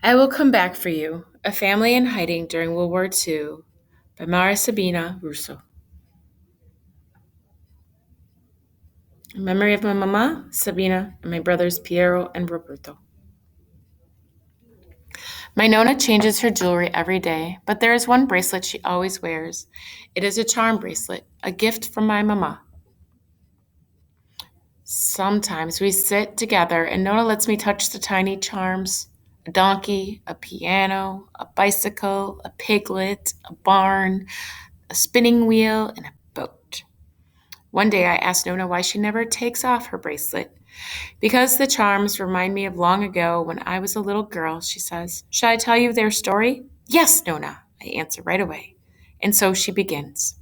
I Will Come Back for You, A Family in Hiding During World War II by Marisabina Russo. In memory of my mama, Sabina, and my brothers Piero and Roberto. My Nona changes her jewelry every day, but there is one bracelet she always wears. It is a charm bracelet, a gift from my mama. Sometimes we sit together and Nona lets me touch the tiny charms: a donkey, a piano, a bicycle, a piglet, a barn, a spinning wheel, and a boat. One day I asked Nona why she never takes off her bracelet. Because the charms remind me of long ago when I was a little girl, she says. Shall I tell you their story? Yes, Nona, I answer right away. And so she begins.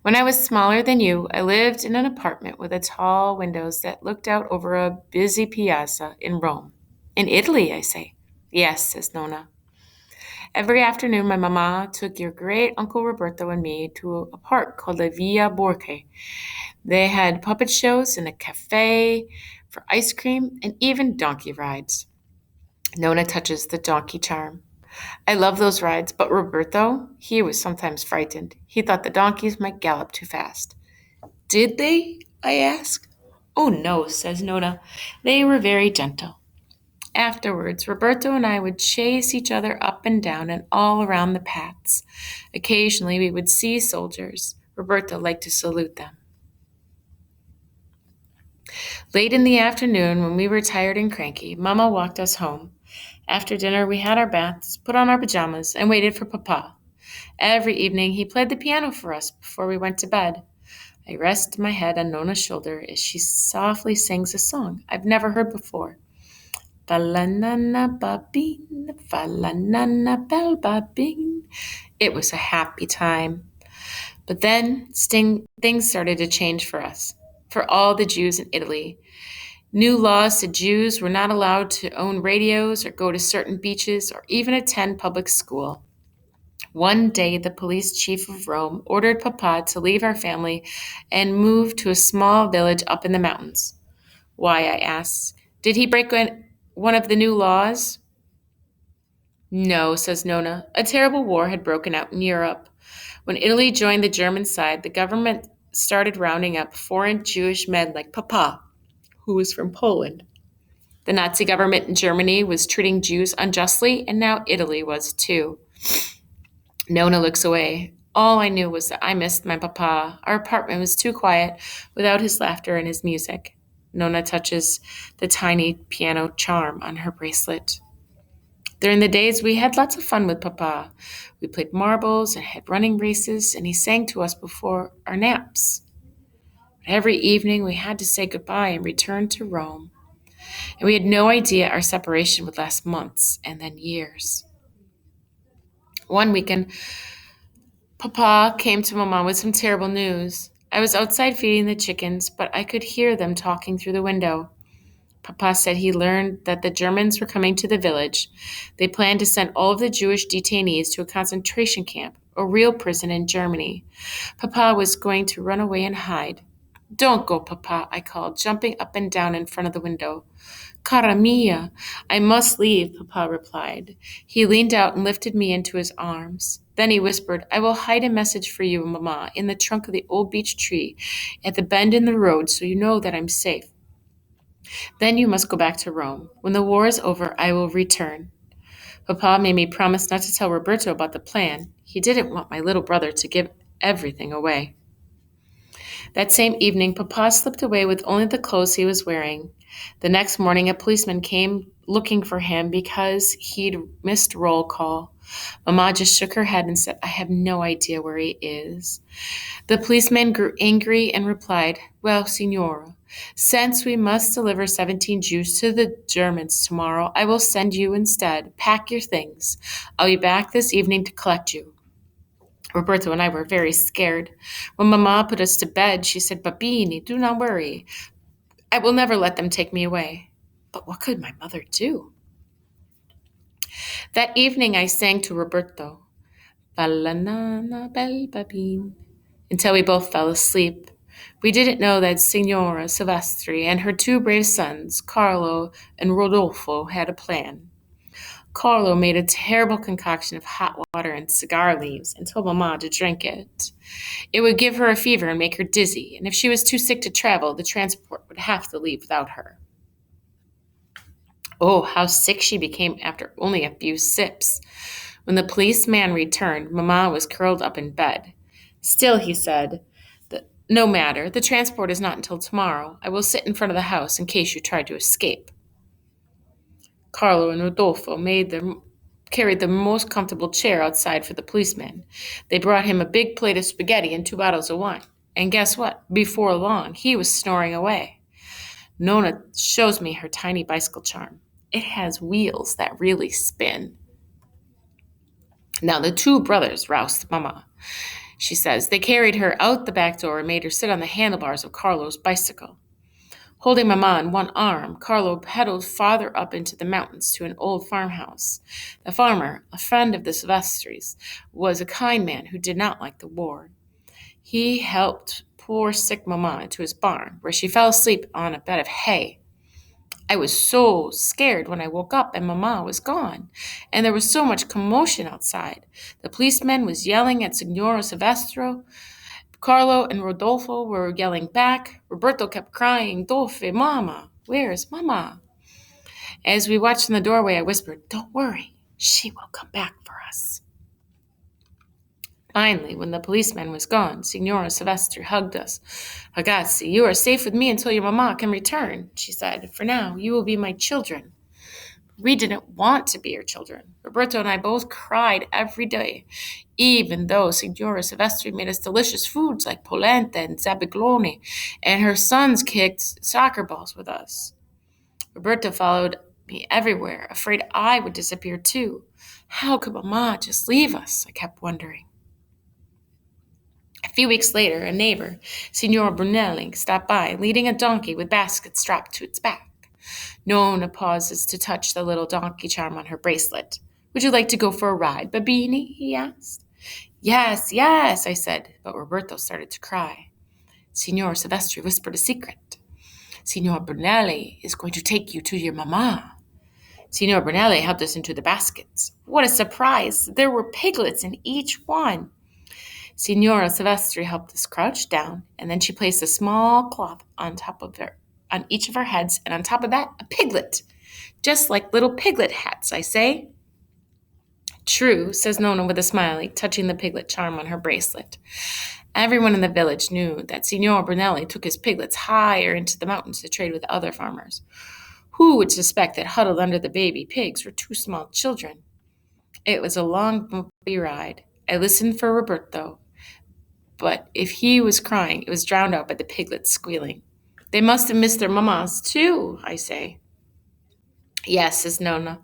When I was smaller than you, I lived in an apartment with tall windows that looked out over a busy piazza in Rome. In Italy, I say. Yes, says Nona. Every afternoon, my mama took your great uncle Roberto and me to a park called the Via Borche. They had puppet shows and a cafe for ice cream and even donkey rides. Nona touches the donkey charm. I love those rides, but Roberto, he was sometimes frightened. He thought the donkeys might gallop too fast. Did they? I ask. Oh no, says Nona. They were very gentle. Afterwards, Roberto and I would chase each other up and down and all around the paths. Occasionally, we would see soldiers. Roberto liked to salute them. Late in the afternoon, when we were tired and cranky, Mama walked us home. After dinner, we had our baths, put on our pajamas, and waited for Papa. Every evening, he played the piano for us before we went to bed. I rest my head on Nona's shoulder as she softly sings a song I've never heard before. Fa la na na babine, fa la na na bell babine. It was a happy time. But then things started to change for us, for all the Jews in Italy. New laws said Jews were not allowed to own radios or go to certain beaches or even attend public school. One day, the police chief of Rome ordered Papa to leave our family and move to a small village up in the mountains. Why, I asked. Did he break one of the new laws? No, says Nona. A terrible war had broken out in Europe. When Italy joined the German side, the government started rounding up foreign Jewish men like Papa, who was from Poland. The Nazi government in Germany was treating Jews unjustly, and now Italy was too. Nona looks away. All I knew was that I missed my papa. Our apartment was too quiet without his laughter and his music. Nona touches the tiny piano charm on her bracelet. During the days, we had lots of fun with Papa. We played marbles and had running races, and he sang to us before our naps. But every evening, we had to say goodbye and return to Rome. And we had no idea our separation would last months and then years. One weekend, Papa came to Mama with some terrible news. I was outside feeding the chickens, but I could hear them talking through the window. Papa said he learned that the Germans were coming to the village. They planned to send all of the Jewish detainees to a concentration camp, a real prison in Germany. Papa was going to run away and hide. Don't go, Papa, I called, jumping up and down in front of the window. Cara mia, I must leave, Papa replied. He leaned out and lifted me into his arms. Then he whispered, I will hide a message for you, Mama, in the trunk of the old beech tree at the bend in the road so you know that I'm safe. Then you must go back to Rome. When the war is over, I will return. Papa made me promise not to tell Roberto about the plan. He didn't want my little brother to give everything away. That same evening, Papa slipped away with only the clothes he was wearing. The next morning, a policeman came looking for him because he'd missed roll call. Mama just shook her head and said, I have no idea where he is. The policeman grew angry and replied, Well, Signora, since we must deliver 17 Jews to the Germans tomorrow, I will send you instead. Pack your things. I'll be back this evening to collect you. Roberto and I were very scared. When Mama put us to bed, she said, Babini, do not worry. I will never let them take me away. But what could my mother do? That evening I sang to Roberto, Ballanana bel babine, until we both fell asleep. We didn't know that Signora Silvestri and her two brave sons, Carlo and Rodolfo, had a plan. Carlo made a terrible concoction of hot water and cigar leaves and told Mamma to drink it. It would give her a fever and make her dizzy, and if she was too sick to travel, the transport would have to leave without her. Oh, how sick she became after only a few sips. When the policeman returned, Mamma was curled up in bed. Still, he said, no matter, the transport is not until tomorrow. I will sit in front of the house in case you try to escape. Carlo and Rodolfo carried the most comfortable chair outside for the policeman. They brought him a big plate of spaghetti and 2 bottles of wine. And guess what? Before long, he was snoring away. Nona shows me her tiny bicycle charm. It has wheels that really spin. Now the two brothers roused Mama. She says they carried her out the back door and made her sit on the handlebars of Carlo's bicycle. Holding Mama in one arm, Carlo pedaled farther up into the mountains to an old farmhouse. The farmer, a friend of the Silvestris, was a kind man who did not like the war. He helped poor sick Mama into his barn, where she fell asleep on a bed of hay. I was so scared when I woke up and Mama was gone, and there was so much commotion outside. The policeman was yelling at Signora Silvestro. Carlo and Rodolfo were yelling back. Roberto kept crying, Dolce, Mama, where's Mama? As we watched in the doorway, I whispered, don't worry, she will come back for us. Finally, when the policeman was gone, Signora Silvestri hugged us. Ragazzi, you are safe with me until your Mama can return, she said. For now, you will be my children. We didn't want to be your children. Roberto and I both cried every day, even though Signora Silvestri made us delicious foods like polenta and zabiglone, and her sons kicked soccer balls with us. Roberto followed me everywhere, afraid I would disappear too. How could Mama just leave us? I kept wondering. A few weeks later, a neighbor, Signor Brunelli, stopped by, leading a donkey with baskets strapped to its back. Nona pauses to touch the little donkey charm on her bracelet. Would you like to go for a ride, Babini? He asked. Yes, yes, I said, but Roberto started to cry. Signor Silvestri whispered a secret. Signor Brunelli is going to take you to your Mama. Signor Brunelli helped us into the baskets. What a surprise! There were piglets in each one. Signora Silvestri helped us crouch down, and then she placed a small cloth on each of our heads, and on top of that, a piglet. Just like little piglet hats, I say. True, says Nona with a smile, touching the piglet charm on her bracelet. Everyone in the village knew that Signor Brunelli took his piglets higher into the mountains to trade with other farmers. Who would suspect that huddled under the baby pigs were two small children? It was a long, bumpy ride. I listened for Roberto, but if he was crying, it was drowned out by the piglets squealing. They must have missed their mamas, too, I say. Yes, says Nona.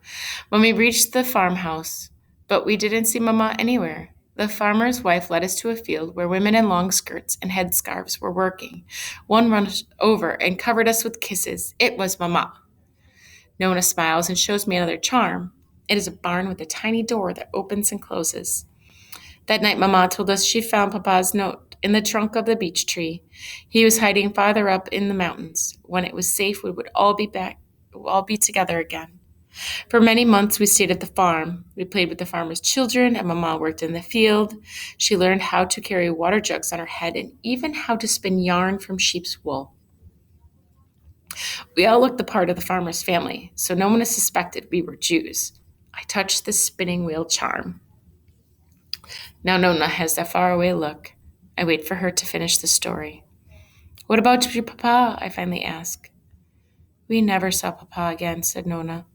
When we reached the farmhouse, but we didn't see Mama anywhere. The farmer's wife led us to a field where women in long skirts and headscarves were working. One rushed over and covered us with kisses. It was Mama. Nona smiles and shows me another charm. It is a barn with a tiny door that opens and closes. That night, Mama told us she found Papa's note in the trunk of the beech tree. He was hiding farther up in the mountains. When it was safe, we would all be together again. For many months, we stayed at the farm. We played with the farmer's children, and Mama worked in the field. She learned how to carry water jugs on her head and even how to spin yarn from sheep's wool. We all looked the part of the farmer's family, so no one suspected we were Jews. I touched the spinning wheel charm. Now Nona has that faraway look. I wait for her to finish the story. What about your papa? I finally ask. We never saw Papa again, said Nona.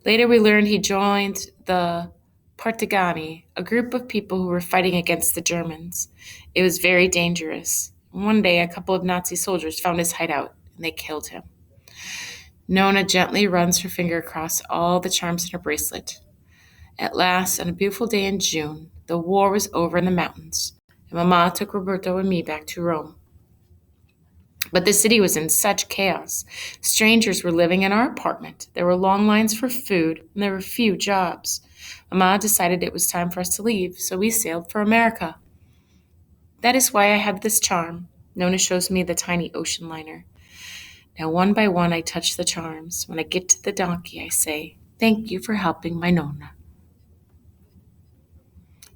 Later we learned he joined the Partigiani, a group of people who were fighting against the Germans. It was very dangerous. One day a couple of Nazi soldiers found his hideout, and they killed him. Nona gently runs her finger across all the charms in her bracelet. At last, on a beautiful day in June, the war was over in the mountains, and Mama took Roberto and me back to Rome. But the city was in such chaos. Strangers were living in our apartment. There were long lines for food, and there were few jobs. Mama decided it was time for us to leave, so we sailed for America. That is why I have this charm. Nona shows me the tiny ocean liner. Now, one by one, I touch the charms. When I get to the donkey, I say, Thank you for helping my nonna.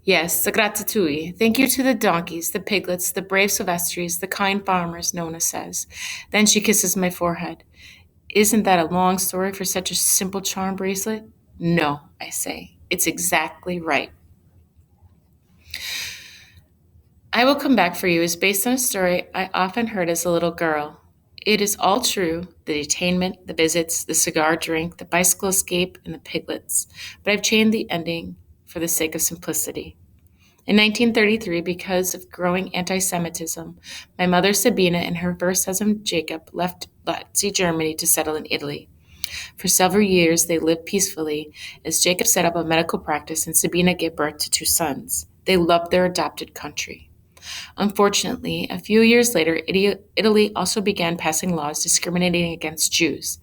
Yes, the gratitui. Thank you to the donkeys, the piglets, the brave Silvestris, the kind farmers, Nona says. Then she kisses my forehead. Isn't that a long story for such a simple charm bracelet? No, I say. It's exactly right. I Will Come Back for You is based on a story I often heard as a little girl. It is all true the detainment, the visits, the cigar drink, the bicycle escape, and the piglets. But I've changed the ending for the sake of simplicity. In 1933, because of growing anti Semitism, my mother Sabina and her first husband Jacob left Nazi Germany to settle in Italy. For several years, they lived peacefully as Jacob set up a medical practice and Sabina gave birth to two sons. They loved their adopted country. Unfortunately, a few years later, Italy also began passing laws discriminating against Jews.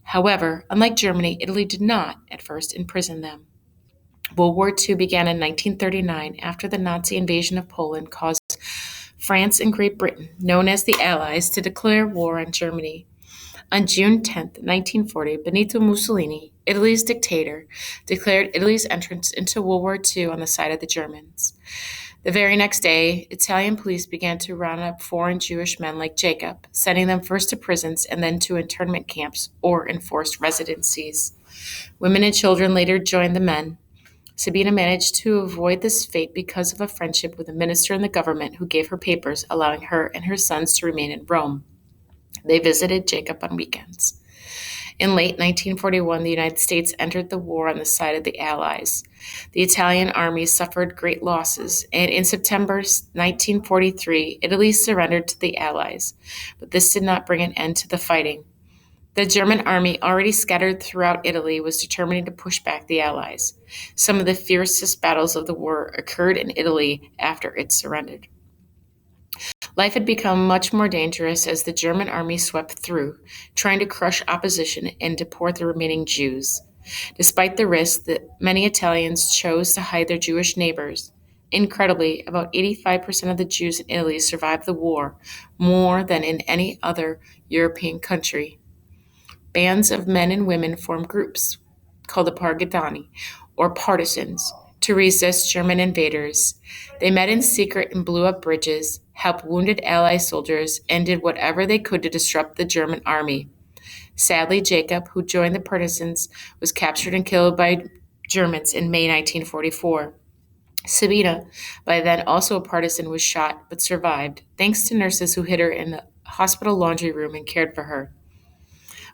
However, unlike Germany, Italy did not, at first, imprison them. World War II began in 1939 after the Nazi invasion of Poland caused France and Great Britain, known as the Allies, to declare war on Germany. On June 10, 1940, Benito Mussolini, Italy's dictator, declared Italy's entrance into World War II on the side of the Germans. The very next day, Italian police began to round up foreign Jewish men like Jacob, sending them first to prisons and then to internment camps or enforced residencies. Women and children later joined the men. Sabina managed to avoid this fate because of a friendship with a minister in the government who gave her papers allowing her and her sons to remain in Rome. They visited Jacob on weekends. In late 1941, the United States entered the war on the side of the Allies. The Italian army suffered great losses, and in September 1943, Italy surrendered to the Allies. But this did not bring an end to the fighting. The German army, already scattered throughout Italy, was determined to push back the Allies. Some of the fiercest battles of the war occurred in Italy after it surrendered. Life had become much more dangerous as the German army swept through, trying to crush opposition and deport the remaining Jews. Despite the risk that many Italians chose to hide their Jewish neighbors, incredibly, about 85% of the Jews in Italy survived the war, more than in any other European country. Bands of men and women formed groups called the Partigiani, or partisans, to resist German invaders. They met in secret and blew up bridges, helped wounded Allied soldiers, and did whatever they could to disrupt the German army. Sadly, Jacob, who joined the partisans, was captured and killed by Germans in May 1944. Sabina, by then also a partisan, was shot but survived, thanks to nurses who hid her in the hospital laundry room and cared for her.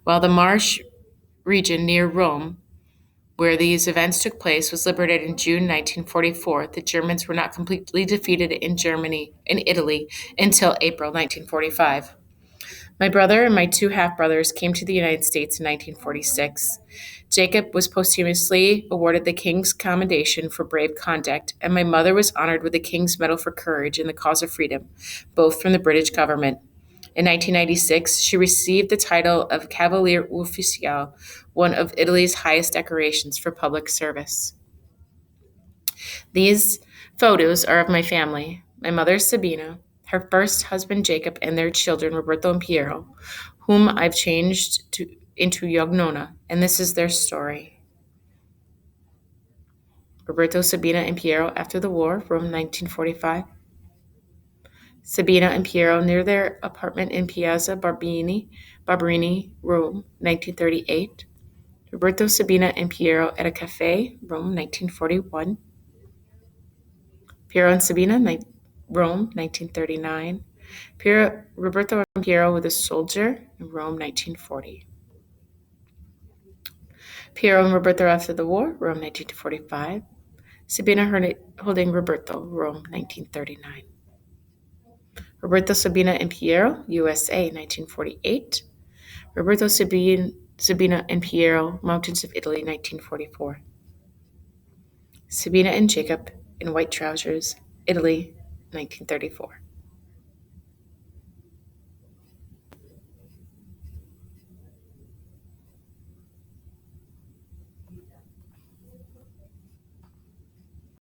While the Marsh region near Rome, where these events took place, was liberated in June 1944, the Germans were not completely defeated in Germany and Italy until April 1945. My brother and my two half brothers came to the United States in 1946. Jacob was posthumously awarded the King's Commendation for brave conduct, and my mother was honored with the King's Medal for Courage in the cause of freedom, both from the British government. In 1996, she received the title of Cavalier Ufficiale, one of Italy's highest decorations for public service. These photos are of my family: my mother, Sabina, her first husband, Jacob, and their children, Roberto and Piero, whom I've into Yognona, and this is their story. Roberto, Sabina, and Piero after the war, Rome 1945. Sabina and Piero near their apartment in Piazza Barberini, Rome, 1938. Roberto, Sabina, and Piero at a cafe, Rome, 1941. Piero and Sabina, Rome, 1939. Roberto and Piero with a soldier in Rome, 1940. Piero and Roberto after the war, Rome, 1945. Sabina holding Roberto, Rome, 1939. Roberto, Sabina, and Piero, USA, 1948. Roberto, Sabina, and Piero, Mountains of Italy, 1944. Sabina and Jacob in white trousers, Italy, 1934.